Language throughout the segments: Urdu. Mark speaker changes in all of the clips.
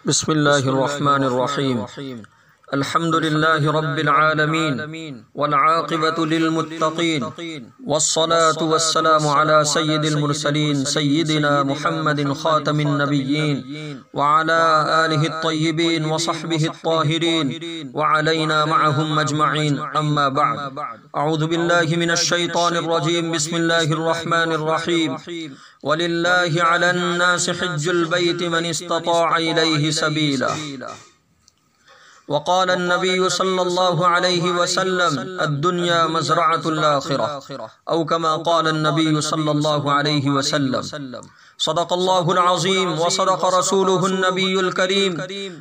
Speaker 1: بسم الله الرحمن الرحيم. الحمد لله رب العالمين والعاقبة للمتقين والصلاة والسلام على سيد المرسلين سيدنا محمد خاتم النبيين وعلى آله الطيبين وصحبه الطاهرين وعلينا معهم أجمعين. أما بعد، أعوذ بالله من الشيطان الرجيم. بسم الله الرحمن الرحيم. ولله على الناس حج البيت من استطاع إليه سبيلا. وقال النبي صلى الله عليه وسلم: الدنيا مزرعة الآخرة، أو كما قال النبي صلى الله عليه وسلم. صدق الله العظيم وصدق رسوله النبي الكريم،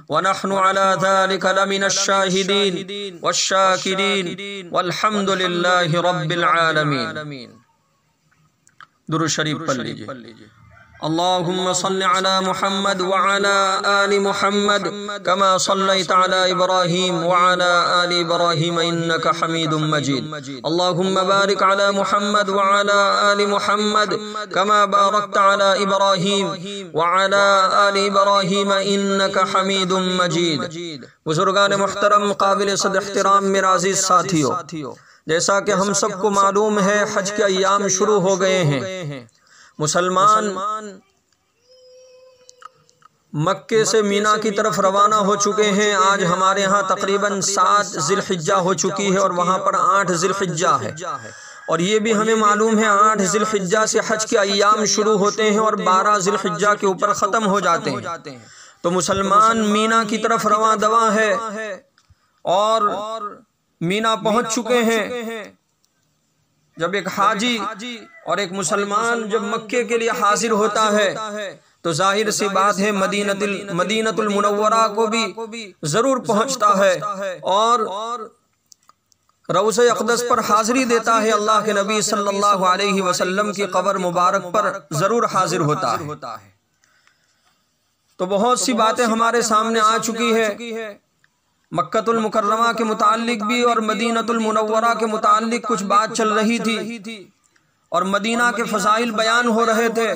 Speaker 1: ونحن على ذلك لمن الشاهدين والشاكرين والحمد لله رب العالمين. درود شریف پڑھ لیجئے. اللهم صل على محمد وعلى آل محمد كما صليت على إبراهيم وعلى آل إبراهيم إنك حميد مجيد. اللهم بارك على محمد وعلى آل محمد كما باركت على إبراهيم وعلى آل إبراهيم إنك حميد مجيد. بزرگان محترم، قابل صد احترام میرے عزیز ساتھیو، جیسا کہ ہم سب کو معلوم ہے، حج کے ایام شروع ہو گئے ہیں. مسلمان مکے سے مینا کی طرف روانہ ہو چکے ہیں. آج ہمارے ہاں تقریباً 7 ذی الحجہ ہو چکی ہے اور وہاں پر 8 ذی الحجہ ہے. اور یہ بھی ہمیں معلوم ہے 8 ذی الحجہ سے حج کے ایام شروع ہوتے ہیں اور 12 ذی الحجہ کے اوپر ختم ہو جاتے ہیں. تو مسلمان مینا کی طرف رواں دواں ہے اور مینا پہنچ چکے ہیں. جب ایک حاجی اور ایک مسلمان جب مکے کے لیے حاضر ہوتا ہے تو ظاہر سی بات ہے مدینۃ المنورہ کو بھی ضرور پہنچتا ہے اور روضہ اقدس پر حاضری دیتا ہے. اللہ کے نبی صلی اللہ علیہ وسلم کی قبر مبارک پر ضرور حاضر ہوتا ہے. تو بہت سی باتیں ہمارے سامنے آ چکی ہے. مکہ المکرمہ کے متعلق بھی اور مدینۃ المنورہ کے متعلق کچھ بات چل رہی تھی اور مدینہ کے فضائل بیان ہو رہے تھے.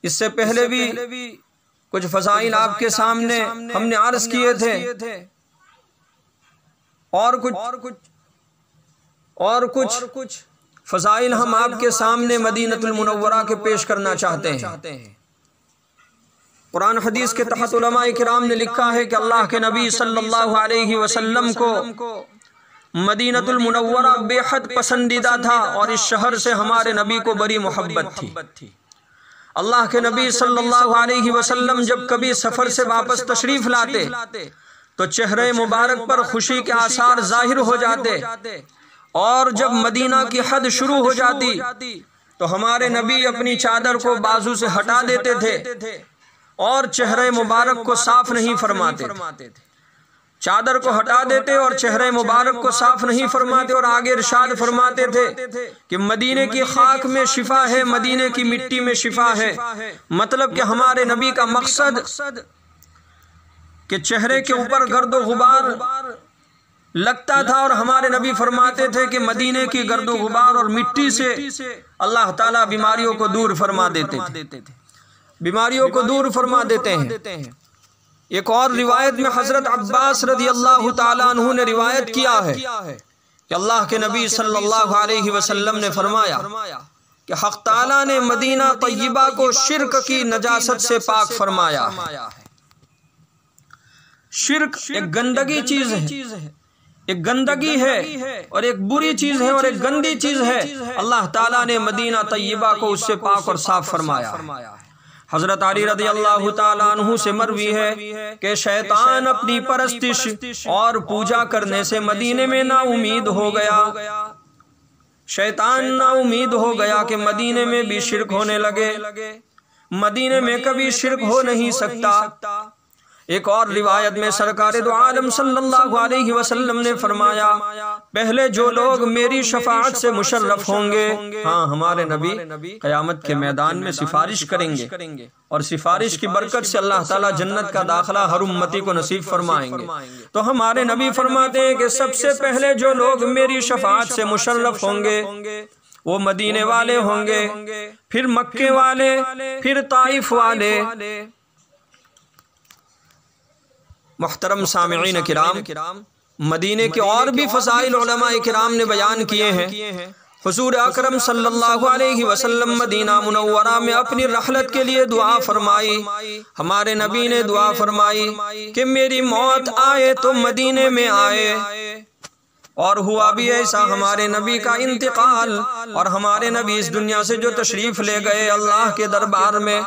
Speaker 1: اس سے پہلے بھی کچھ فضائل آپ کے سامنے ہم نے عرض کیے تھے اور کچھ فضائل ہم آپ کے سامنے مدینۃ المنورہ کے پیش کرنا چاہتے ہیں. قرآن حدیث کے تحت علماء کرام نے لکھا ہے کہ اللہ کے نبی صلی اللہ علیہ وسلم کو مدینۃ المنورہ بے حد پسندیدہ تھا اور اس شہر سے ہمارے نبی کو بڑی محبت تھی. اللہ کے نبی صلی اللہ علیہ وسلم جب کبھی سفر سے واپس تشریف لاتے تو چہرے مبارک پر خوشی کے آثار ظاہر ہو جاتے اور جب مدینہ کی حد شروع ہو جاتی تو ہمارے نبی اپنی چادر کو بازو سے ہٹا دیتے تھے اور چہرے مبارک کو صاف نہیں فرماتے. چادر کو ہٹا دیتے اور چہرے مبارک کو صاف نہیں فرماتے اور آگے ارشاد فرماتے تھے کہ مدینے کی خاک میں شفا ہے، مدینے کی مٹی میں شفا ہے. مطلب کہ ہمارے نبی کا مقصد کہ چہرے کے اوپر گرد و غبار لگتا تھا اور ہمارے نبی فرماتے تھے کہ مدینے کی گرد و غبار اور مٹی سے اللہ تعالیٰ بیماریوں کو دور فرما دیتے تھے، بیماریوں کو دور فرما دیتے ہیں. ایک اور روایت میں حضرت عباس رضی اللہ تعالیٰ عنہ نے روایت کیا ہے کہ اللہ کے نبی صلی اللہ علیہ وسلم نے فرمایا کہ حق تعالیٰ نے مدینہ طیبہ کو شرک کی نجاست سے پاک فرمایا ہے. شرک ایک گندگی چیز ہے، ایک گندگی ہے اور ایک بری چیز ہے اور ایک گندی چیز ہے. اللہ تعالیٰ نے مدینہ طیبہ کو اس سے پاک اور صاف فرمایا ہے. حضرت علی رضی اللہ تعالیٰ عنہ سے مروی ہے کہ شیطان اپنی پرستش اور پوجا کرنے سے مدینے میں نا امید ہو گیا. شیطان نا امید ہو گیا کہ مدینے میں بھی شرک ہونے لگے. مدینے میں کبھی شرک ہو نہیں سکتا. ایک اور روایت میں سرکار دو عالم صلی اللہ علیہ وسلم نے فرمایا پہلے جو لوگ میری شفاعت سے مشرف ہوں گے، ہاں ہمارے نبی قیامت کے میدان میں سفارش کریں گے اور سفارش کی برکت سے اللہ تعالیٰ جنت کا داخلہ ہر امتی کو نصیب فرمائیں گے. تو ہمارے نبی فرماتے ہیں کہ سب سے پہلے جو لوگ میری شفاعت سے مشرف ہوں گے وہ مدینے والے ہوں گے، پھر مکے والے، پھر طائف والے، محترم سامعین کرام، مدینے کے اور بھی فضائل علماء کرام نے بیان کیے ہیں۔ حضور اکرم صلی اللہ علیہ وسلم مدینہ منورہ میں اپنی رحلت کے لیے دعا فرمائی۔ ہمارے نبی نے دعا فرمائی کہ میری موت آئے تو مدینے میں آئے، اور ہوا بھی ایسا۔ ہمارے نبی کا انتقال اور ہمارے نبی اس دنیا سے جو تشریف لے گئے اللہ کے دربار میں،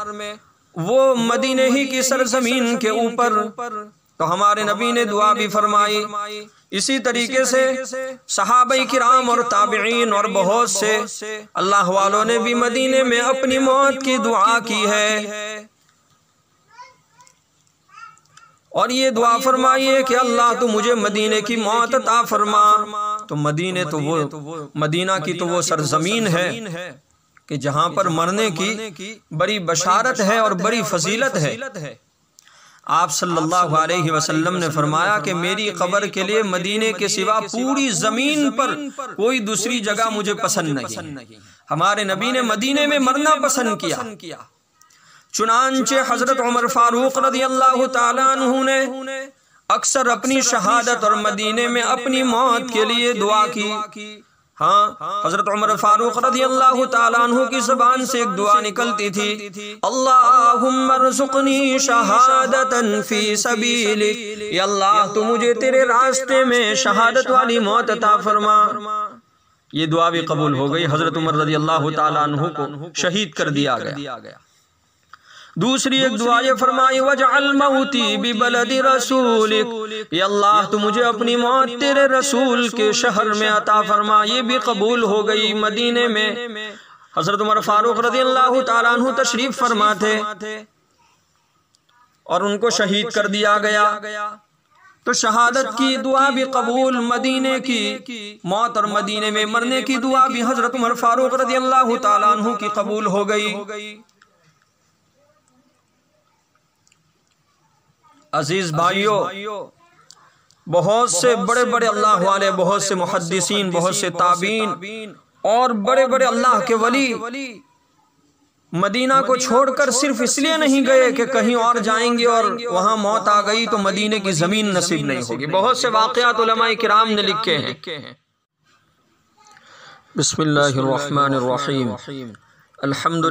Speaker 1: وہ مدینے ہی کی سرزمین کے اوپر، تو ہمارے نبی نے دعا بھی فرمائی۔ اسی طریقے سے صحابہ کرام اور تابعین اور بہت سے اللہ والوں نے بھی مدینے میں اپنی موت کی دعا کی ہے، اور یہ دعا فرمائیے کہ اللہ تو مجھے مدینے کی موت عطا فرما۔ تو مدینہ کی تو وہ سرزمین ہے کہ جہاں پر مرنے کی بڑی بشارت ہے اور بڑی فضیلت ہے۔ آپ صلی اللہ علیہ وسلم نے فرمایا کہ میری قبر کے لیے مدینے کے سوا پوری زمین پر کوئی دوسری جگہ مجھے پسند نہیں۔ ہمارے نبی نے مدینے میں مرنا پسند کیا۔ چنانچہ حضرت عمر فاروق رضی اللہ تعالیٰ عنہ نے اکثر اپنی شہادت اور مدینے میں اپنی موت کے لیے دعا کی۔ ہاں، حضرت عمر فاروق رضی اللہ تعالیٰ عنہ کی زبان سے ایک دعا نکلتی تھی، اللہم ارزقنی شہادتا فی سبیلک، یا اللہ تو مجھے تیرے راستے میں شہادت والی موت عطا فرما۔ یہ دعا بھی قبول ہو گئی، حضرت عمر رضی اللہ تعالیٰ عنہ کو شہید کر دیا گیا۔ دوسری ایک دعا یہ فرمائی، وَجْعَلْ مَوْتِي بِبَلَدِ رَسُولِكَ، یا اللہ تو مجھے اپنی موت تیرے رسول کے شہر میں عطا فرما۔ یہ بھی قبول ہو گئی۔ مدینے میں حضرت عمر فاروق رضی اللہ تعالیٰ عنہ تشریف فرما تھے اور ان کو شہید کر دیا گیا، تو شہادت کی دعا بھی قبول، مدینے کی موت اور مدینے میں مرنے کی دعا بھی حضرت عمر فاروق رضی اللہ تعالیٰ عنہ کی قبول ہو گئی۔ عزیز بھائیو، بہت سے بڑے بڑے اللہ والے، بہت سے محدثین، بہت سے تابعین اور بڑے بڑے اللہ کے ولی مدینہ کو چھوڑ کر صرف اس لیے نہیں گئے کہ کہیں اور جائیں گے اور وہاں موت آ گئی تو مدینے کی زمین نصیب نہیں ہوگی۔ بہت سے واقعات علماء کرام نے لکھے ہیں۔ بسم اللہ الرحمن الرحیم، الحمدللہ